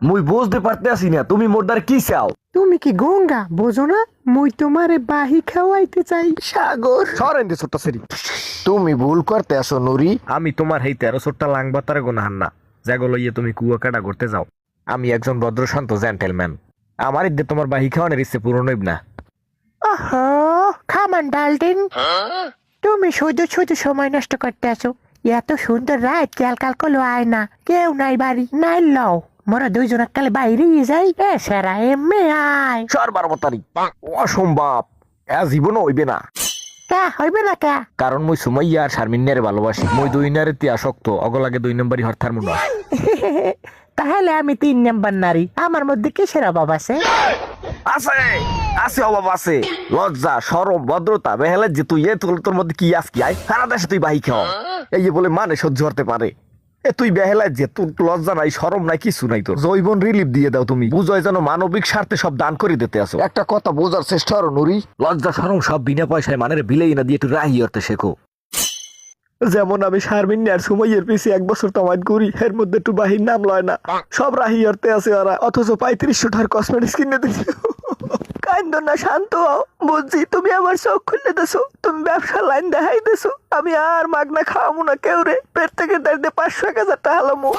মুই বুঝতে পারতে আসি না তুমি মোর দ্বার কি চাও। তুমি কি গঙ্গা বোঝো না? মুই তোমারে বাহি খাওয়াইতে চাই সাগর। সরেন দে ছোট্ট সেরি। তুমি ভুল করতে আসো নুরি। আমি তোমার এই 13 লাংবাতারে গোনাহান না যাগো লইয়ে তুমি কুয়াকাটা করতে যাও। আমি একজন ভদ্র শান্ত জেন্টেলম্যান। আমার ইদ্দে তোমার বাহি খাওয়ানোর ইচ্ছে পূরণ হইব না। ওহো খামান ডালটিন, তুমি শুধু শুধু সময় নষ্ট করতে আসো। এত সুন্দর রাত কাল করলো আয় না, কেউ নাই বাড়ি নাই লও মোরা দুইজন কালে বাইরে যাই। এ সেরা এমে আয়। সর্বাবতারি অসম্ভব, জীবনও হইবে না। কা হইবে না কা? কারণ মুই সুমাইয়া আর শারমিনের ভালোবাসি। মুই 2 নারী আসক্ত, অগলাগে 2 নম্বরই হরথার মুন্ড। তাহলে আমি 3 নাম্বার নারী। আমার মধ্যে কিসের অভাব আছে? আছে আছে অভাব আছে। লজ্জা শরম ভদ্রতা বেহেলে যে তুই তোর মধ্যে কি আজকে আয় সারা দেশে তুই বাহি খাও এই যে বলে মানে সহ্য করতে পারে। তুই বেহেলা যে তোর লজ্জা নাই শরম নাই কিছু নাই, তোর জৈবন রিলিফ দিয়ে দাও তুমি। বুঝাই যেন মানবিক স্বার্থে সব দান করে দিতে আসো। একটা কথা বোঝার চেষ্টা করো নুরি। লজ্জা শরম সব বিনা পয়সায় মানের বিলেই না দিয়ে একটু রাহি করতে শেখো। যেমন আমি শারমিন আর সুমাইয়ের পিছে 1 বছর তামাইদ করি, এর মধ্যে একটু বাহির নাম লয় না। সব রাহি করতে আছে ওরা, অথচ 3500 টাকার কসমেটিক্স কিনে দিচ্ছে। কান্দো না, শান্ত হও। বুঝছি তুমি আমার চোখ খুলে দেছো, তুমি ব্যবসা লাইন দেখাই দেছো। আমি আর মাগনা খাওয়াবো না কেউ রে। পেট থেকে দাঁড়িয়ে 500-1000 টাকা হালামো।